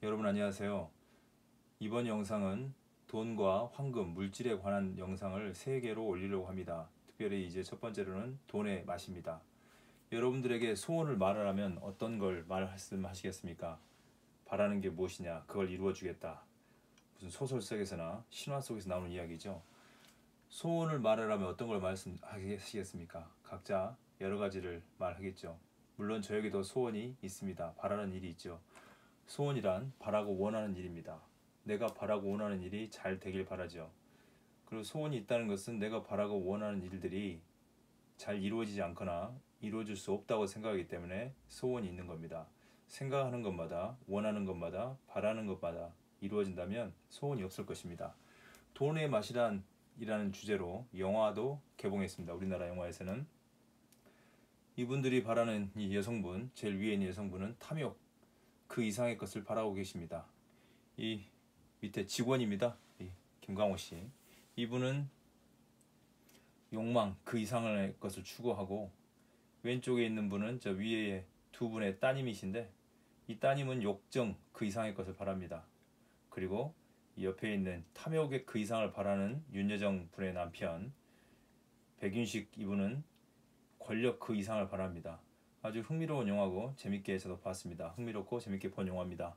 여러분 안녕하세요. 이번 영상은 돈과 황금, 물질에 관한 영상을 3개로 올리려고 합니다. 특별히 이제 첫 번째로는 돈의 맛입니다. 여러분들에게 소원을 말하라면 어떤 걸 말씀하시겠습니까? 바라는 게 무엇이냐? 그걸 이루어 주겠다. 무슨 소설 속에서나 신화 속에서 나오는 이야기죠. 소원을 말하라면 어떤 걸 말씀하시겠습니까? 각자 여러 가지를 말하겠죠. 물론 저에게도 소원이 있습니다. 바라는 일이 있죠. 소원이란 바라고 원하는 일입니다. 내가 바라고 원하는 일이 잘 되길 바라죠. 그리고 소원이 있다는 것은 내가 바라고 원하는 일들이 잘 이루어지지 않거나 이루어질 수 없다고 생각하기 때문에 소원이 있는 겁니다. 생각하는 것마다, 원하는 것마다, 바라는 것마다 이루어진다면 소원이 없을 것입니다. 돈의 맛이란이라는 주제로 영화도 개봉했습니다. 우리나라 영화에서는 이분들이 바라는 이 여성분, 제일 위에 있는 여성분은 탐욕, 그 이상의 것을 바라고 계십니다. 이 밑에 직원입니다. 김강호 씨. 이분은 욕망, 그 이상의 것을 추구하고, 왼쪽에 있는 분은 저 위에 두 분의 따님이신데, 이 따님은 욕정, 그 이상의 것을 바랍니다. 그리고 이 옆에 있는 탐욕의 그 이상을 바라는 윤여정 분의 남편 백윤식, 이분은 권력 그 이상을 바랍니다. 아주 흥미로운 영화고 재밌게 저도 봤습니다. 흥미롭고 재밌게 본 영화입니다.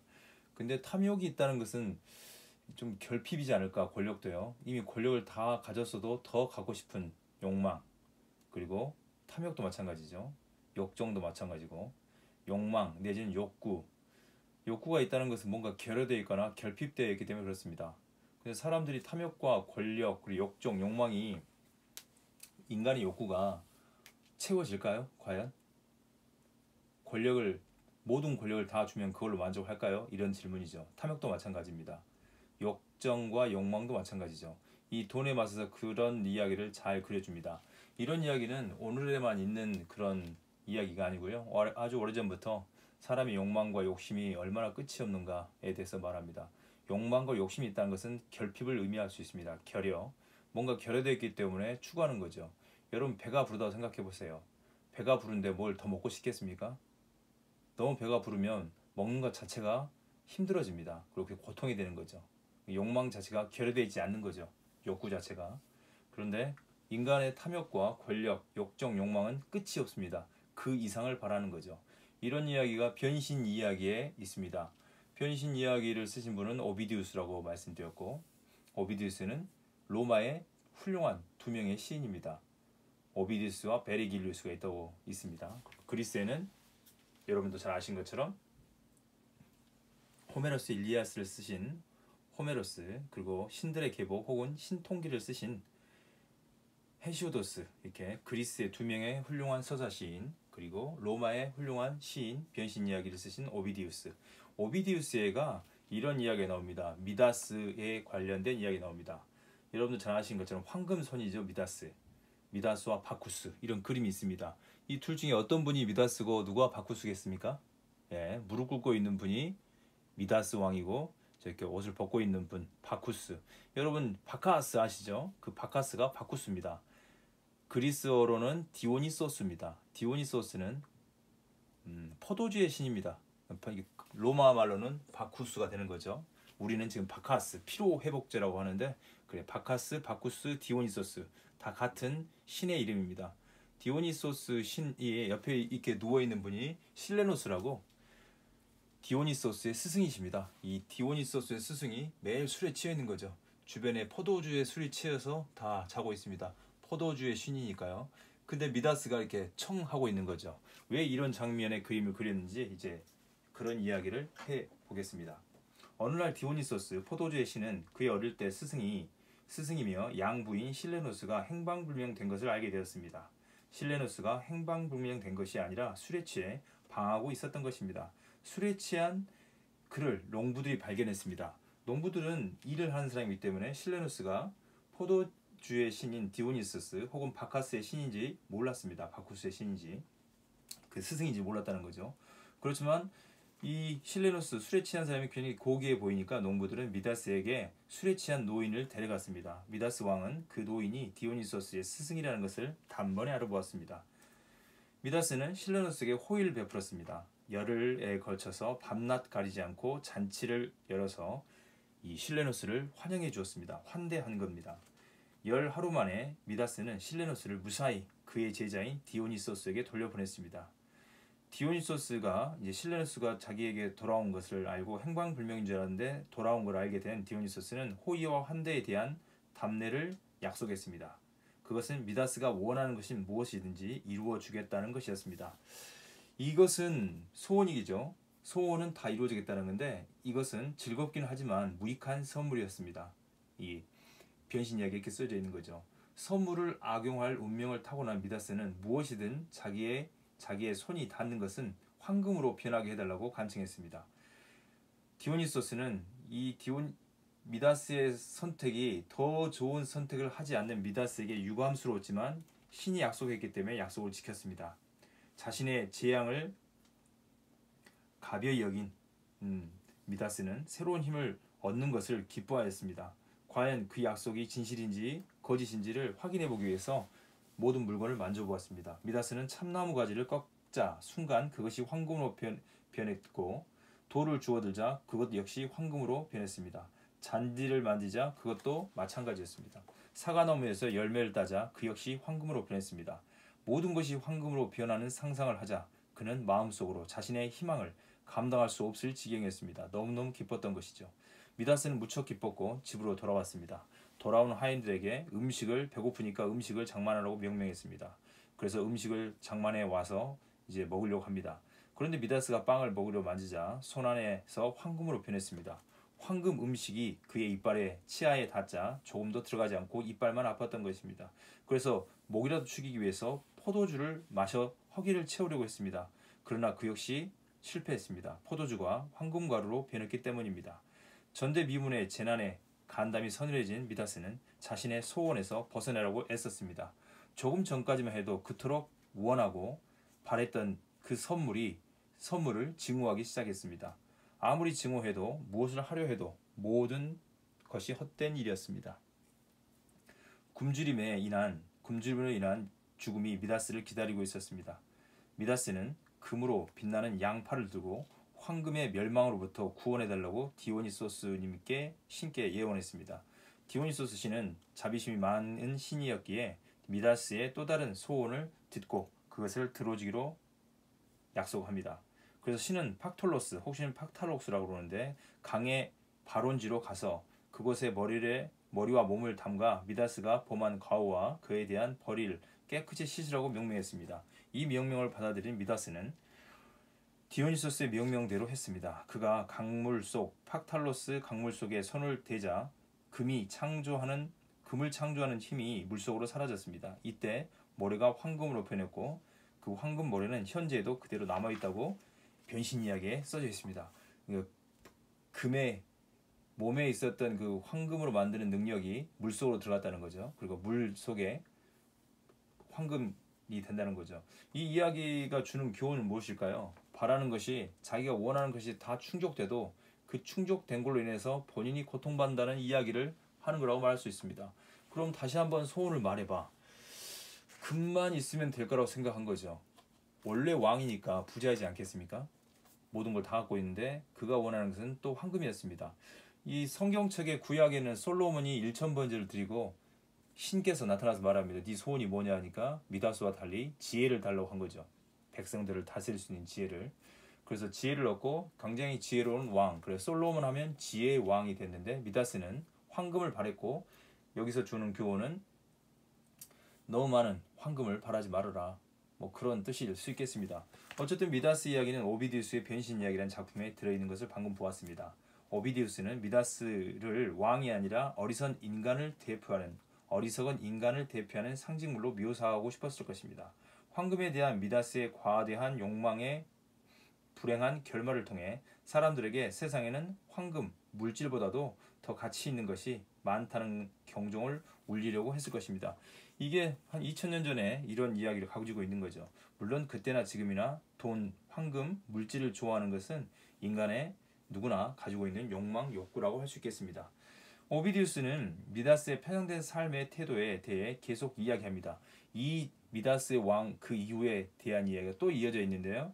근데 탐욕이 있다는 것은 좀 결핍이지 않을까. 권력도요. 이미 권력을 다 가졌어도 더 갖고 싶은 욕망, 그리고 탐욕도 마찬가지죠. 욕정도 마찬가지고, 욕망 내지는 욕구가 있다는 것은 뭔가 결여되어 있거나 결핍되어 있기 때문에 그렇습니다. 근데 사람들이 탐욕과 권력, 그리고 욕정, 욕망이, 인간의 욕구가 채워질까요? 과연? 모든 권력을 다 주면 그걸로 만족할까요? 이런 질문이죠. 탐욕도 마찬가지입니다. 욕정과 욕망도 마찬가지죠. 이 돈의 맛에서 그런 이야기를 잘 그려줍니다. 이런 이야기는 오늘에만 있는 그런 이야기가 아니고요. 아주 오래전부터 사람의 욕망과 욕심이 얼마나 끝이 없는가에 대해서 말합니다. 욕망과 욕심이 있다는 것은 결핍을 의미할 수 있습니다. 뭔가 결여되어 있기 때문에 추구하는 거죠. 여러분, 배가 부르다고 생각해 보세요. 배가 부른데 뭘 더 먹고 싶겠습니까? 너무 배가 부르면 먹는 것 자체가 힘들어집니다. 그리고 그게 고통이 되는 거죠. 욕망 자체가 결여되어 있지 않는 거죠. 욕구 자체가. 그런데 인간의 탐욕과 권력, 욕정, 욕망은 끝이 없습니다. 그 이상을 바라는 거죠. 이런 이야기가 변신 이야기에 있습니다. 변신 이야기를 쓰신 분은 오비디우스라고 말씀드렸고, 오비디우스는 로마의 훌륭한 두 명의 시인입니다. 오비디우스와 베리길리우스가 있습니다. 그리스에는 여러분도 잘 아신 것처럼 호메로스 일리아스를 쓰신 호메로스, 그리고 신들의 계복 혹은 신통기를 쓰신 헤시오도스, 이렇게 그리스의 두 명의 훌륭한 서사 시인, 그리고 로마의 훌륭한 시인, 변신 이야기를 쓰신 오비디우스가 이런 이야기가 나옵니다. 미다스에 관련된 이야기 나옵니다. 여러분들 잘 아신 것처럼 황금손이죠. 미다스와 바쿠스, 이런 그림이 있습니다. 이 둘 중에 어떤 분이 미다스고 누가 바쿠스겠습니까? 예, 무릎 꿇고 있는 분이 미다스 왕이고, 저렇게 옷을 벗고 있는 분 바쿠스. 여러분, 바카스 아시죠? 그 바카스가 바쿠스입니다. 그리스어로는 디오니소스입니다. 디오니소스는 포도주의 신입니다. 로마 말로는 바쿠스가 되는 거죠. 우리는 지금 바카스, 피로 회복제라고 하는데, 그래, 바카스, 바쿠스, 디오니소스 다 같은 신의 이름입니다. 디오니소스 신이 옆에 이렇게 누워 있는 분이 실레노스라고 디오니소스의 스승이십니다. 이 디오니소스의 스승이 매일 술에 취해 있는 거죠. 주변에 포도주에 술이 취해서 다 자고 있습니다. 포도주의 신이니까요. 근데 미다스가 이렇게 청하고 있는 거죠. 왜 이런 장면의 그림을 그렸는지 이제 그런 이야기를 해보겠습니다. 어느 날 디오니소스, 포도주의 신은 그의 어릴 때 스승이며 양부인 실레노스가 행방불명된 것을 알게 되었습니다. 실레노스가 행방불명된 것이 아니라 술에 취해 방하고 있었던 것입니다. 술에 취한 그를 농부들이 발견했습니다. 농부들은 일을 하는 사람이기 때문에 실레노스가 포도주의 신인 디오니소스 혹은 바카스의 신인지 몰랐습니다. 바쿠스의 신인지, 그 스승인지 몰랐다는 거죠. 그렇지만 이 실레노스, 술에 취한 사람이 괜히 고귀해 보이니까 농부들은 미다스에게 술에 취한 노인을 데려갔습니다. 미다스 왕은 그 노인이 디오니소스의 스승이라는 것을 단번에 알아보았습니다. 미다스는 실레노스에게 호의를 베풀었습니다. 열흘에 걸쳐서 밤낮 가리지 않고 잔치를 열어서 이 실레노스를 환영해 주었습니다. 환대한 겁니다. 열 하루 만에 미다스는 실레노스를 무사히 그의 제자인 디오니소스에게 돌려보냈습니다. 디오니소스가 이제 실레노스가 자기에게 돌아온 것을 알고 행방불명인 줄 알았는데 돌아온 걸 알게 된 디오니소스는 호의와 환대에 대한 답례를 약속했습니다. 그것은 미다스가 원하는 것이 무엇이든지 이루어 주겠다는 것이었습니다. 이것은 소원이죠. 소원은 다 이루어지겠다는 건데 이것은 즐겁긴 하지만 무익한 선물이었습니다. 이 변신 이야기에 이렇게 써져 있는 거죠. 선물을 악용할 운명을 타고난 미다스는 무엇이든 자기의 손이 닿는 것은 황금으로 변하게 해달라고 간청했습니다. 디오니소스는 미다스의 선택이 더 좋은 선택을 하지 않는 미다스에게 유감스러웠지만 신이 약속했기 때문에 약속을 지켰습니다. 자신의 재앙을 가벼이 여긴 미다스는 새로운 힘을 얻는 것을 기뻐하였습니다. 과연 그 약속이 진실인지 거짓인지를 확인해 보기 위해서 모든 물건을 만져보았습니다. 미다스는 참나무 가지를 꺾자 순간 그것이 황금으로 변했고 돌을 주워들자 그것 역시 황금으로 변했습니다. 잔디를 만지자 그것도 마찬가지였습니다. 사과나무에서 열매를 따자 그 역시 황금으로 변했습니다. 모든 것이 황금으로 변하는 상상을 하자 그는 마음속으로 자신의 희망을 감당할 수 없을 지경이었습니다. 너무너무 기뻤던 것이죠. 미다스는 무척 기뻤고 집으로 돌아왔습니다. 돌아온 하인들에게 배고프니까 음식을 장만하라고 명령했습니다. 그래서 음식을 장만해 와서 이제 먹으려고 합니다. 그런데 미다스가 빵을 먹으려 만지자 손 안에서 황금으로 변했습니다. 황금 음식이 그의 이빨에 치아에 닿자 조금도 들어가지 않고 이빨만 아팠던 것입니다. 그래서 목이라도 축이기 위해서 포도주를 마셔 허기를 채우려고 했습니다. 그러나 그 역시 실패했습니다. 포도주가 황금가루로 변했기 때문입니다. 전대미문의 재난에 간담이 서늘해진 미다스는 자신의 소원에서 벗어나려고 애썼습니다. 조금 전까지만 해도 그토록 원하고 바랬던 그 선물을 증오하기 시작했습니다. 아무리 증오해도 무엇을 하려 해도 모든 것이 헛된 일이었습니다. 굶주림으로 인한 죽음이 미다스를 기다리고 있었습니다. 미다스는 금으로 빛나는 양팔을 들고 황금의 멸망으로부터 구원해달라고 디오니소스님께 신께 예언했습니다. 디오니소스 신은 자비심이 많은 신이었기에 미다스의 또 다른 소원을 듣고 그것을 들어주기로 약속합니다. 그래서 신은 팍톨로스, 혹시는 팍탈록스라고 그러는데 강의 발원지로 가서 그곳에 머리와 몸을 담가 미다스가 범한 과오와 그에 대한 벌을 깨끗이 씻으라고 명명했습니다. 이 명령을 받아들인 미다스는 디오니소스의 명령대로 했습니다. 그가 팍탈로스 강물 속에 손을 대자 금을 창조하는 힘이 물속으로 사라졌습니다. 이때 모래가 황금으로 변했고 그 황금 모래는 현재에도 그대로 남아있다고 변신 이야기에 써져 있습니다. 금의 몸에 있었던 그 황금으로 만드는 능력이 물속으로 들어갔다는 거죠. 그리고 물 속에 황금이 된다는 거죠. 이 이야기가 주는 교훈은 무엇일까요? 바라는 것이 자기가 원하는 것이 다 충족돼도 그 충족된 걸로 인해서 본인이 고통받는다는 이야기를 하는 거라고 말할 수 있습니다. 그럼 다시 한번 소원을 말해봐. 금만 있으면 될 거라고 생각한 거죠. 원래 왕이니까 부자이지 않겠습니까? 모든 걸 다 갖고 있는데 그가 원하는 것은 또 황금이었습니다. 이 성경책의 구약에는 솔로몬이 1000번제를 드리고 신께서 나타나서 말합니다. 네 소원이 뭐냐 하니까 미다스와 달리 지혜를 달라고 한 거죠. 백성들을 다스릴 수 있는 지혜를. 그래서 지혜를 얻고 굉장히 지혜로운 왕. 그래서 솔로몬 하면 지혜의 왕이 됐는데 미다스는 황금을 바랬고 여기서 주는 교훈은 너무 많은 황금을 바라지 말아라. 뭐 그런 뜻일 수 있겠습니다. 어쨌든 미다스 이야기는 오비디우스의 변신 이야기라는 작품에 들어있는 것을 방금 보았습니다. 오비디우스는 미다스를 왕이 아니라 어리석은 인간을 대표하는 상징물로 묘사하고 싶었을 것입니다. 황금에 대한 미다스의 과대한 욕망의 불행한 결말을 통해 사람들에게 세상에는 황금, 물질보다도 더 가치 있는 것이 많다는 경종을 울리려고 했을 것입니다. 이게 한 2000년 전에 이런 이야기를 가지고 있는 거죠. 물론 그때나 지금이나 돈, 황금, 물질을 좋아하는 것은 인간의 누구나 가지고 있는 욕망, 욕구라고 할 수 있겠습니다. 오비디우스는 미다스의 편향된 삶의 태도에 대해 계속 이야기합니다. 이 미다스의 왕 그 이후에 대한 이야기가 또 이어져 있는데요.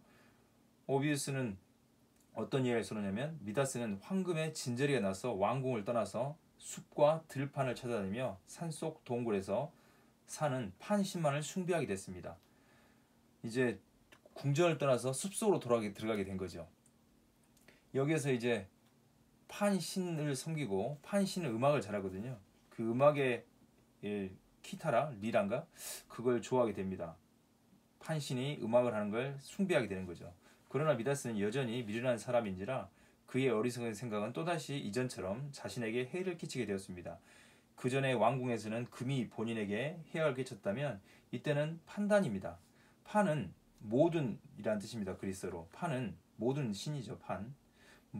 오비우스는 어떤 이야기를 써놓냐면 미다스는 황금의 진저리가 나서 왕궁을 떠나서 숲과 들판을 찾아다니며 산속 동굴에서 사는 판신만을 숭배하게 됐습니다. 이제 궁전을 떠나서 숲속으로 들어가게 된 거죠. 여기에서 이제 판신을 섬기고 판신은 음악을 잘하거든요. 그 음악의 키타라, 리란가 그걸 좋아하게 됩니다. 판신이 음악을 하는 걸 숭배하게 되는 거죠. 그러나 미다스는 여전히 미련한 사람인지라 그의 어리석은 생각은 또다시 이전처럼 자신에게 해를 끼치게 되었습니다. 그 전에 왕궁에서는 금이 본인에게 해악을 끼쳤다면 이때는 판단입니다. 판은 모든이란 뜻입니다. 그리스어로 판은 모든 신이죠.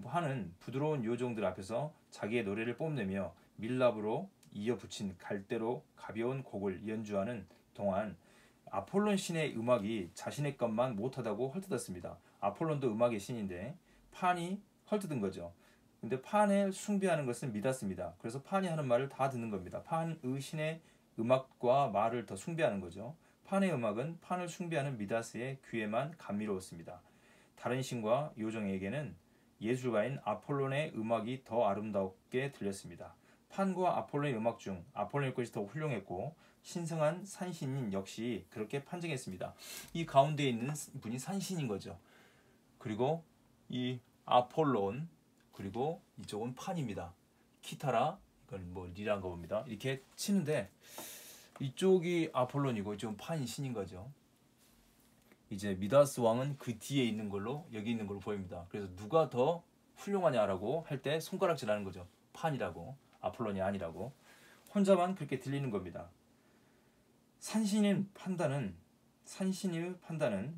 판은 부드러운 요정들 앞에서 자기의 노래를 뽐내며 밀랍으로 이어붙인 갈대로 가벼운 곡을 연주하는 동안 아폴론 신의 음악이 자신의 것만 못하다고 헐뜯었습니다. 아폴론도 음악의 신인데 판이 헐뜯은 거죠. 근데 판을 숭배하는 것은 미다스입니다. 그래서 판이 하는 말을 다 듣는 겁니다. 판의 신의 음악과 말을 더 숭배하는 거죠. 판의 음악은 판을 숭배하는 미다스의 귀에만 감미로웠습니다. 다른 신과 요정에게는 예술가인 아폴론의 음악이 더 아름답게 들렸습니다. 판과 아폴론의 음악 중 아폴론의 것이 더 훌륭했고 신성한 산신인 역시 그렇게 판정했습니다. 이 가운데 있는 분이 산신인 거죠. 그리고 이 아폴론 그리고 이쪽은 판입니다. 키타라 이건 뭐 리란 거 봅니다. 이렇게 치는데 이쪽이 아폴론이고 이쪽은 판이 신인 거죠. 이제 미다스 왕은 그 뒤에 있는 걸로 여기 있는 걸로 보입니다. 그래서 누가 더 훌륭하냐라고 할 때 손가락질하는 거죠. 판이라고 아폴론이 아니라고 혼자만 그렇게 들리는 겁니다. 산신의 판단은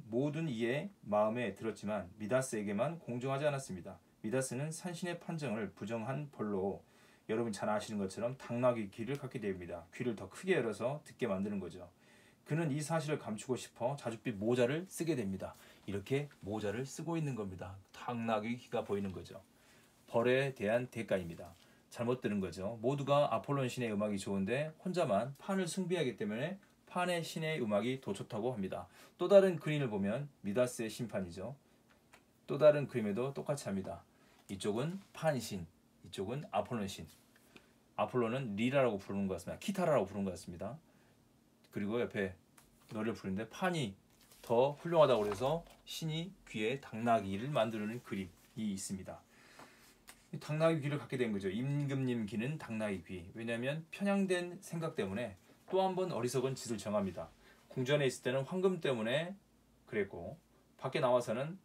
모든 이의 마음에 들었지만 미다스에게만 공정하지 않았습니다. 미다스는 산신의 판정을 부정한 벌로 여러분 잘 아시는 것처럼 당나귀 귀를 갖게 됩니다. 귀를 더 크게 열어서 듣게 만드는 거죠. 그는 이 사실을 감추고 싶어 자줏빛 모자를 쓰게 됩니다. 이렇게 모자를 쓰고 있는 겁니다. 당나귀 귀가 보이는 거죠. 벌에 대한 대가입니다. 잘못 들은 거죠. 모두가 아폴론 신의 음악이 좋은데 혼자만 판을 숭배하기 때문에 판의 신의 음악이 더 좋다고 합니다. 또 다른 그림을 보면 미다스의 심판이죠. 또 다른 그림에도 똑같이 합니다. 이쪽은 판신, 이쪽은 아폴론 신. 아폴론은 리라라고 부르는 것 같습니다. 키타라라고 부르는 것 같습니다. 그리고 옆에 노래를 부르는데 판이 더 훌륭하다고 해서 신이 귀에 당나귀를 만드는 그림이 있습니다. 당나귀 귀를 갖게 된 거죠. 임금님 귀는 당나귀 귀. 왜냐하면 편향된 생각 때문에 또 한 번 어리석은 짓을 정합니다. 궁전에 있을 때는 황금 때문에 그랬고 밖에 나와서는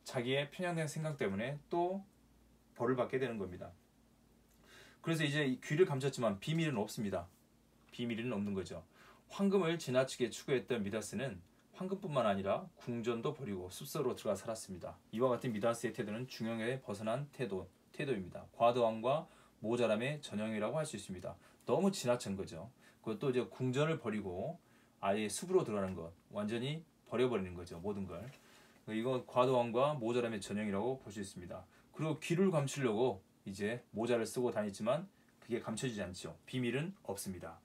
자기의 편향된 생각 때문에 또 벌을 받게 되는 겁니다. 그래서 이제 귀를 감췄지만 비밀은 없습니다. 비밀은 없는 거죠. 황금을 지나치게 추구했던 미다스는 황금뿐만 아니라 궁전도 버리고 숲속으로 들어가 살았습니다. 이와 같은 미다스의 태도는 중형에 벗어난 태도입니다. 과도함과 모자람의 전형이라고 할 수 있습니다. 너무 지나친 거죠. 그것도 이제 궁전을 버리고 아예 숲으로 들어가는 것, 완전히 버려버리는 거죠. 모든 걸. 이건 과도함과 모자람의 전형이라고 볼 수 있습니다. 그리고 귀를 감추려고 이제 모자를 쓰고 다녔지만 그게 감춰지지 않죠. 비밀은 없습니다.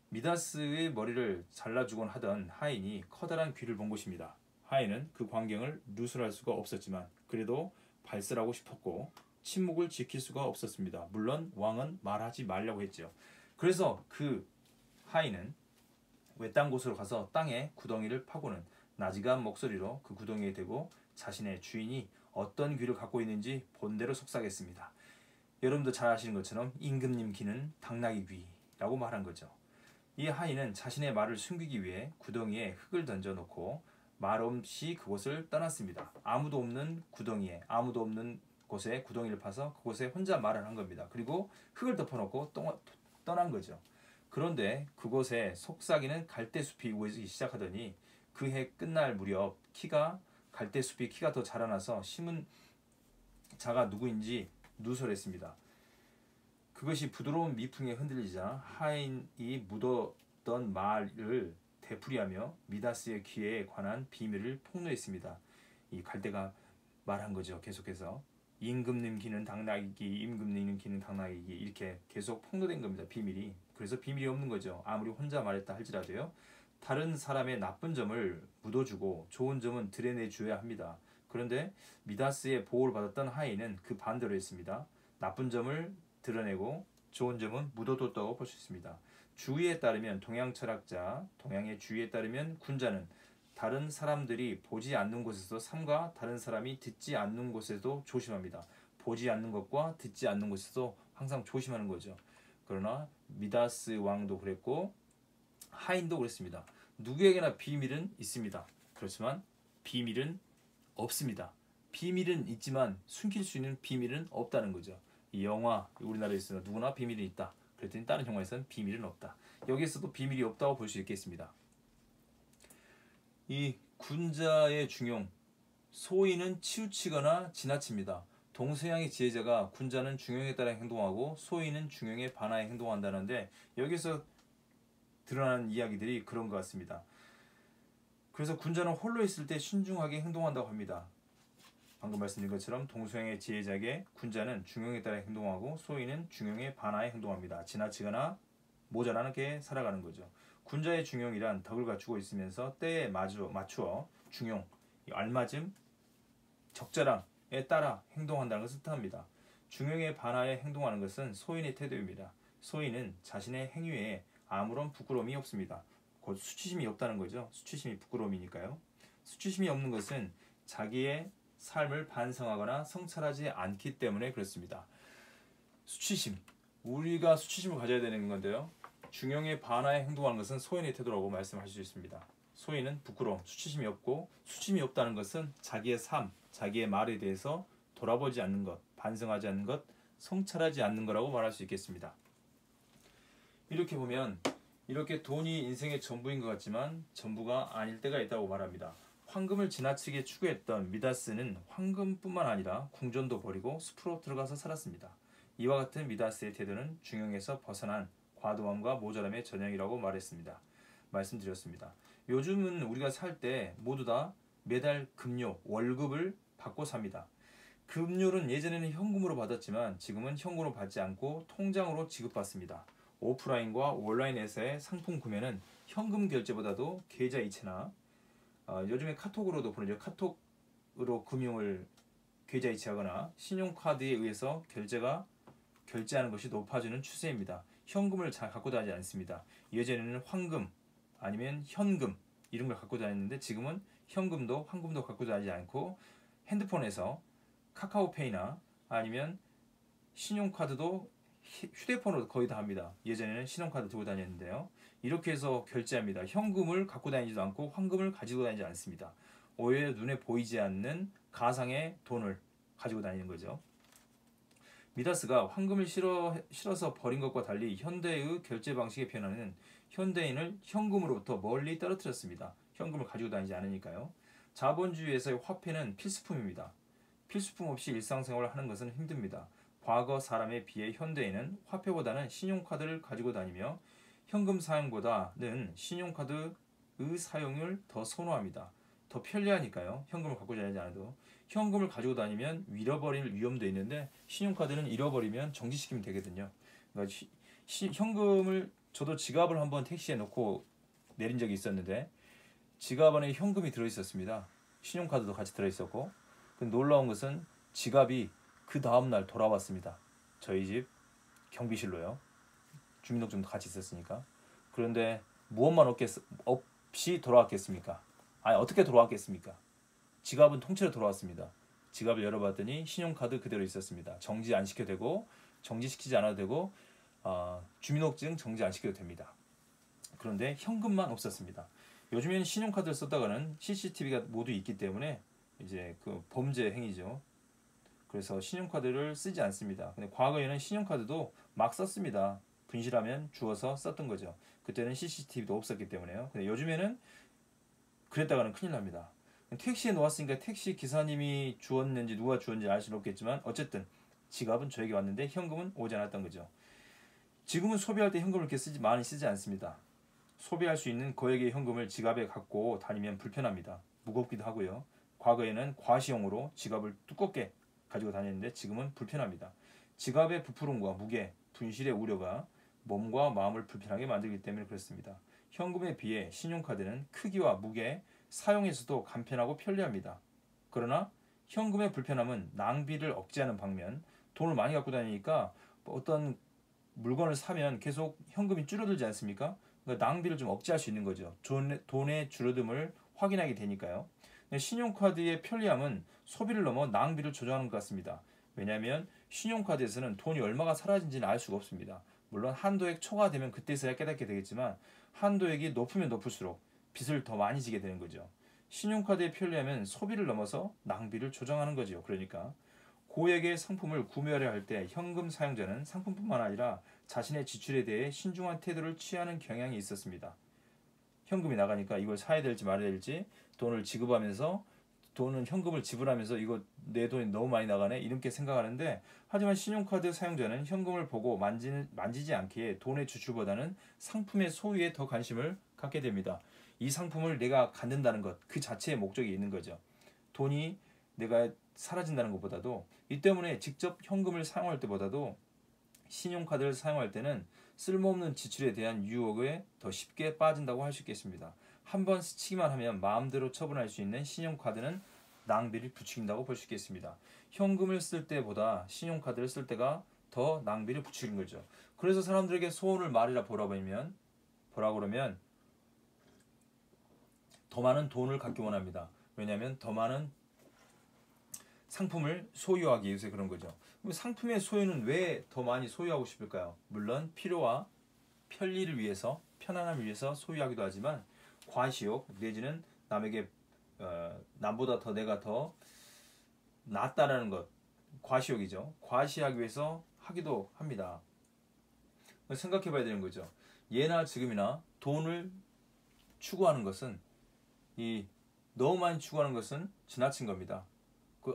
미다스의 머리를 잘라주곤 하던 하인이 커다란 귀를 본 것입니다. 하인은 그 광경을 누설할 수가 없었지만 그래도 발설하고 싶었고 침묵을 지킬 수가 없었습니다. 물론 왕은 말하지 말라고 했죠. 그래서 그 하인은 외딴 곳으로 가서 땅에 구덩이를 파고는 나지간 목소리로 그 구덩이에 대고 자신의 주인이 어떤 귀를 갖고 있는지 본대로 속삭였습니다. 여러분도 잘 아시는 것처럼 임금님 귀는 당나귀 귀라고 말한 거죠. 이 하인은 자신의 말을 숨기기 위해 구덩이에 흙을 던져놓고 말없이 그곳을 떠났습니다. 아무도 없는 구덩이에 아무도 없는 곳에 구덩이를 파서 그곳에 혼자 말을 한 겁니다. 그리고 흙을 덮어놓고 떠난 거죠. 그런데 그곳에 속삭이는 갈대숲이 우거지기 시작하더니 그 해 끝날 무렵 갈대숲이 키가 더 자라나서 심은 자가 누구인지 누설했습니다. 그것이 부드러운 미풍에 흔들리자 하인이 묻었던 말을 되풀이하며 미다스의 귀에 관한 비밀을 폭로했습니다. 이 갈대가 말한 거죠. 계속해서 임금님 귀는 당나귀 귀, 임금님 귀는 당나귀 귀 이렇게 계속 폭로된 겁니다. 비밀이. 그래서 비밀이 없는 거죠. 아무리 혼자 말했다 할지라도요. 다른 사람의 나쁜 점을 묻어주고 좋은 점은 드러내줘야 합니다. 그런데 미다스의 보호를 받았던 하인은 그 반대로 했습니다. 나쁜 점을 드러내고 좋은 점은 묻어뒀다고 볼 수 있습니다. 주의에 따르면 동양 철학자, 동양의 주의에 따르면 군자는 다른 사람들이 보지 않는 곳에서 삼가 다른 사람이 듣지 않는 곳에도 조심합니다. 보지 않는 것과 듣지 않는 곳에서 항상 조심하는 거죠. 그러나 미다스 왕도 그랬고 하인도 그랬습니다. 누구에게나 비밀은 있습니다. 그렇지만 비밀은 없습니다. 비밀은 있지만 숨길 수 있는 비밀은 없다는 거죠. 이 영화 우리나라에서 누구나 비밀이 있다. 그랬더니 다른 영화에서는 비밀은 없다. 여기에서도 비밀이 없다고 볼 수 있겠습니다. 이 군자의 중용, 소인은 치우치거나 지나칩니다. 동서양의 지혜자가 군자는 중용에 따라 행동하고 소인은 중용에 반하여 행동한다는데 여기서 드러나는 이야기들이 그런 것 같습니다. 그래서 군자는 홀로 있을 때 신중하게 행동한다고 합니다. 방금 말씀드린 것처럼 동서양의 지혜자에게 군자는 중용에 따라 행동하고 소인은 중용에 반하여 행동합니다. 지나치거나 모자라게 살아가는 거죠. 군자의 중용이란 덕을 갖추고 있으면서 때에 맞추어 중용, 알맞음, 적절함에 따라 행동한다는 것을 뜻합니다. 중용에 반하여 행동하는 것은 소인의 태도입니다. 소인은 자신의 행위에 아무런 부끄러움이 없습니다. 곧 수치심이 없다는 거죠. 수치심이 부끄러움이니까요. 수치심이 없는 것은 자기의 삶을 반성하거나 성찰하지 않기 때문에 그렇습니다. 수치심, 우리가 수치심을 가져야 되는 건데요. 중용에 반하여 행동하는 것은 소인의 태도라고 말씀할 수 있습니다. 소인은 부끄러움, 수치심이 없고 수치심이 없다는 것은 자기의 삶, 자기의 말에 대해서 돌아보지 않는 것, 반성하지 않는 것, 성찰하지 않는 거라고 말할 수 있겠습니다. 이렇게 보면 이렇게 돈이 인생의 전부인 것 같지만 전부가 아닐 때가 있다고 말합니다. 황금을 지나치게 추구했던 미다스는 황금뿐만 아니라 궁전도 버리고 숲으로 들어가서 살았습니다. 이와 같은 미다스의 태도는 중용에서 벗어난 과도함과 모자람의 전형이라고 말씀드렸습니다. 요즘은 우리가 살 때 모두 다 매달 급료, 월급을 받고 삽니다. 급료는 예전에는 현금으로 받았지만 지금은 현금으로 받지 않고 통장으로 지급받습니다. 오프라인과 온라인에서의 상품 구매는 현금 결제보다도 계좌 이체나 요즘에 카톡으로도 보내죠. 카톡으로 금융을 계좌 이체하거나 신용카드에 의해서 결제하는 것이 높아지는 추세입니다. 현금을 잘 갖고 다니지 않습니다. 예전에는 황금 아니면 현금 이런 걸 갖고 다녔는데 지금은 현금도 황금도 갖고 다니지 않고 핸드폰에서 카카오페이나 아니면 신용카드도 휴대폰으로 거의 다 합니다. 예전에는 신용카드 들고 다녔는데요. 이렇게 해서 결제합니다. 현금을 갖고 다니지도 않고 황금을 가지고 다니지 않습니다. 오히려 눈에 보이지 않는 가상의 돈을 가지고 다니는 거죠. 미다스가 황금을 실어서 버린 것과 달리 현대의 결제 방식의 변화는 현대인을 현금으로부터 멀리 떨어뜨렸습니다. 현금을 가지고 다니지 않으니까요. 자본주의에서의 화폐는 필수품입니다. 필수품 없이 일상생활을 하는 것은 힘듭니다. 과거 사람에 비해 현대인은 화폐보다는 신용카드를 가지고 다니며 현금 사용보다는 신용카드의 사용을 더 선호합니다. 더 편리하니까요. 현금을 갖고 다니지 않아도. 현금을 가지고 다니면 잃어버릴 위험도 있는데 신용카드는 잃어버리면 정지시키면 되거든요. 그러니까 현금을 저도 지갑을 한번 택시에 놓고 내린 적이 있었는데 지갑 안에 현금이 들어있었습니다. 신용카드도 같이 들어있었고 놀라운 것은 지갑이 그 다음날 돌아왔습니다. 저희 집 경비실로요. 주민등록증도 같이 있었으니까. 그런데 무엇만 없이 돌아왔겠습니까? 아니 어떻게 돌아왔겠습니까? 지갑은 통째로 돌아왔습니다. 지갑을 열어봤더니 신용카드 그대로 있었습니다. 정지 안 시켜도 되고 정지시키지 않아도 되고 주민등록증 정지 안 시켜도 됩니다. 그런데 현금만 없었습니다. 요즘에는 신용카드를 썼다가는 CCTV가 모두 있기 때문에 이제 그 범죄 행위죠. 그래서 신용카드를 쓰지 않습니다. 근데 과거에는 신용카드도 막 썼습니다. 분실하면 주워서 썼던 거죠. 그때는 CCTV도 없었기 때문에요. 근데 요즘에는 그랬다가는 큰일 납니다. 택시에 놓았으니까 택시 기사님이 주었는지 누가 주었는지 알 수는 없겠지만 어쨌든 지갑은 저에게 왔는데 현금은 오지 않았던 거죠. 지금은 소비할 때 현금을 그렇게 많이 쓰지 않습니다. 소비할 수 있는 거액의 현금을 지갑에 갖고 다니면 불편합니다. 무겁기도 하고요. 과거에는 과시용으로 지갑을 두껍게 가지고 다녔는데 지금은 불편합니다. 지갑의 부풀음과 무게, 분실의 우려가 몸과 마음을 불편하게 만들기 때문에 그렇습니다. 현금에 비해 신용카드는 크기와 무게, 사용에서도 간편하고 편리합니다. 그러나 현금의 불편함은 낭비를 억제하는 방면, 돈을 많이 갖고 다니니까 어떤 물건을 사면 계속 현금이 줄어들지 않습니까? 그러니까 낭비를 좀 억제할 수 있는 거죠. 돈의 줄어듦을 확인하게 되니까요. 신용카드의 편리함은 소비를 넘어 낭비를 조장하는 것 같습니다. 왜냐하면 신용카드에서는 돈이 얼마가 사라진지는 알 수가 없습니다. 물론 한도액 초과되면 그때서야 깨닫게 되겠지만 한도액이 높으면 높을수록 빚을 더 많이 지게 되는 거죠. 신용카드의 편리함은 소비를 넘어서 낭비를 조장하는 거죠. 그러니까 고액의 상품을 구매하려 할 때 현금 사용자는 상품뿐만 아니라 자신의 지출에 대해 신중한 태도를 취하는 경향이 있었습니다. 현금이 나가니까 이걸 사야 될지 말아야 될지 돈을 지급하면서 돈은 현금을 지불하면서 이거 내 돈이 너무 많이 나가네 이렇게 생각하는데 하지만 신용카드 사용자는 현금을 보고 만지지 않기에 돈의 지출보다는 상품의 소유에 더 관심을 갖게 됩니다. 이 상품을 내가 갖는다는 것 그 자체의 목적이 있는 거죠. 돈이 내가 사라진다는 것보다도 이 때문에 직접 현금을 사용할 때보다도 신용카드를 사용할 때는 쓸모없는 지출에 대한 유혹에 더 쉽게 빠진다고 할 수 있겠습니다. 한번 스치기만 하면 마음대로 처분할 수 있는 신용카드는 낭비를 부추긴다고 볼 수 있겠습니다. 현금을 쓸 때보다 신용카드를 쓸 때가 더 낭비를 부추긴 거죠. 그래서 사람들에게 소원을 말이라 보라 그러면 더 많은 돈을 갖기 원합니다. 왜냐하면 더 많은 상품을 소유하기 위해서 그런 거죠. 그럼 상품의 소유는 왜 더 많이 소유하고 싶을까요? 물론 필요와 편리를 위해서, 편안함을 위해서 소유하기도 하지만 과시욕 내지는 남에게 남보다 더 내가 더 낫다라는 것, 과시욕이죠. 과시하기 위해서 하기도 합니다. 생각해 봐야 되는 거죠. 예나 지금이나 돈을 추구하는 것은 너무 많이 추구하는 것은 지나친 겁니다.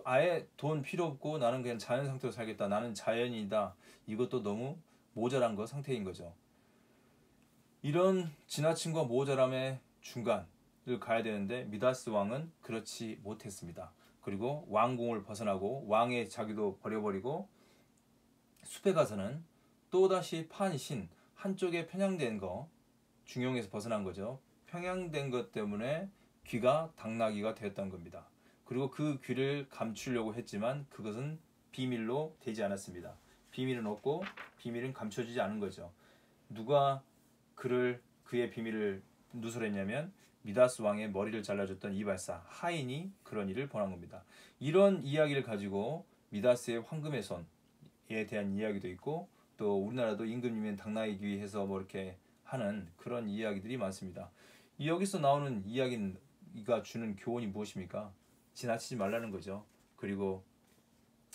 아예 돈 필요 없고 나는 그냥 자연 상태로 살겠다. 나는 자연이다. 이것도 너무 모자란 상태인 거죠. 이런 지나침과 모자람의 중간을 가야 되는데 미다스 왕은 그렇지 못했습니다. 그리고 왕궁을 벗어나고 왕의 자기도 버려버리고 숲에 가서는 또다시 판신 한쪽에 편향된 중용에서 벗어난 거죠. 편향된 것 때문에 귀가 당나귀가 되었던 겁니다. 그리고 그 귀를 감추려고 했지만 그것은 비밀로 되지 않았습니다. 비밀은 없고 비밀은 감춰지지 않은 거죠. 누가 그의 비밀을 누설했냐면 미다스 왕의 머리를 잘라줬던 이발사 하인이 그런 일을 벌한 겁니다. 이런 이야기를 가지고 미다스의 황금의 손에 대한 이야기도 있고 또 우리나라도 임금님은 당나귀 귀해서 이렇게 하는 그런 이야기들이 많습니다. 여기서 나오는 이야기가 주는 교훈이 무엇입니까? 지나치지 말라는 거죠. 그리고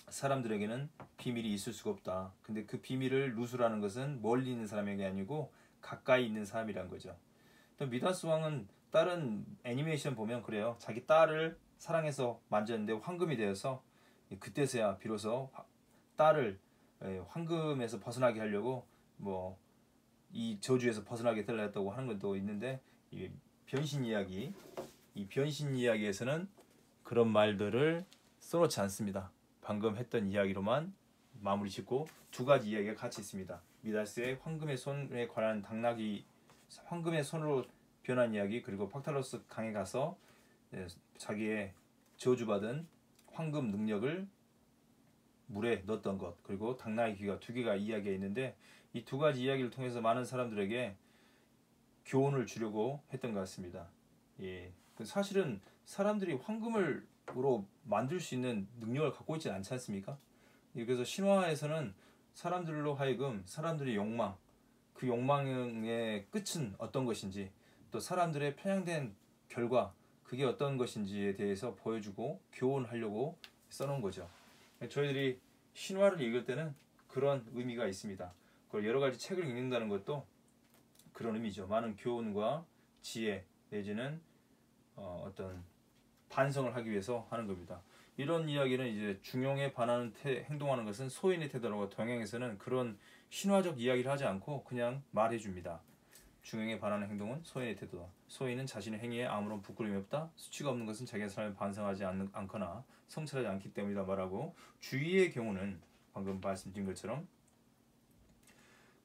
사람들에게는 비밀이 있을 수가 없다. 근데 그 비밀을 누설하는 것은 멀리 있는 사람에게 아니고 가까이 있는 사람이란 거죠. 또 미다스 왕은 다른 애니메이션 보면 그래요. 자기 딸을 사랑해서 만졌는데 황금이 되어서 그때서야 비로소 딸을 황금에서 벗어나게 하려고 이 저주에서 벗어나게 달랬다고 하는 것도 있는데 이 변신 이야기에서는 그런 말들을 써놓지 않습니다. 방금 했던 이야기로만 마무리 짓고 두 가지 이야기가 같이 있습니다. 미다스의 황금의 손에 관한 황금의 손으로 변한 이야기 그리고 팍탈로스 강에 가서 자기의 저주받은 황금 능력을 물에 넣었던 것 그리고 당나귀 귀가 두 개가 이야기가 있는데 이 두 가지 이야기를 통해서 많은 사람들에게 교훈을 주려고 했던 것 같습니다. 사실은 사람들이 황금으로 만들 수 있는 능력을 갖고 있지 않지 않습니까? 그래서 신화에서는 사람들로 하여금 사람들의 욕망, 그 욕망의 끝은 어떤 것인지 또 사람들의 편향된 결과 그게 어떤 것인지에 대해서 보여주고 교훈하려고 써놓은 거죠. 저희들이 신화를 읽을 때는 그런 의미가 있습니다. 그걸 여러 가지 책을 읽는다는 것도 그런 의미죠. 많은 교훈과 지혜 내지는 어떤 반성을 하기 위해서 하는 겁니다. 이런 이야기는 이제 중용에 반하는 행동하는 것은 소인의 태도라고 동양에서는 그런 신화적 이야기를 하지 않고 그냥 말해줍니다. 중용에 반하는 행동은 소인의 태도다. 소인은 자신의 행위에 아무런 부끄러움이 없다. 수치가 없는 것은 자기의 삶을 반성하지 않거나 성찰하지 않기 때문이다 말하고 주의의 경우는 방금 말씀드린 것처럼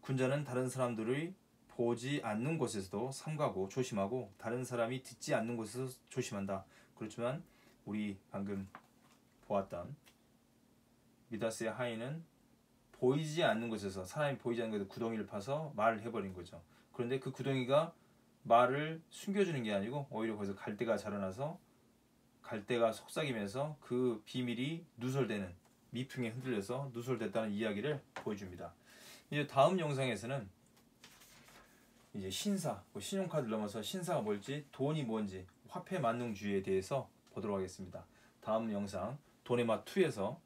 군자는 다른 사람들의 보지 않는 곳에서도 삼가고 조심하고 다른 사람이 듣지 않는 곳에서 조심한다. 그렇지만 우리 방금 보았던 미다스의 하인은 보이지 않는 곳에서, 사람이 보이지 않는 곳에 구덩이를 파서 말을 해버린 거죠. 그런데 그 구덩이가 말을 숨겨주는 게 아니고 오히려 거기서 갈대가 자라나서 갈대가 속삭이면서 그 비밀이 누설되는, 미풍에 흔들려서 누설됐다는 이야기를 보여줍니다. 이제 다음 영상에서는 이제 신사, 신용카드를 넘어서 신사가 뭘지, 돈이 뭔지, 화폐 만능주의에 대해서 보도록 하겠습니다. 다음 영상 돈의 맛 2에서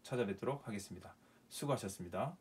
찾아뵙도록 하겠습니다. 수고하셨습니다.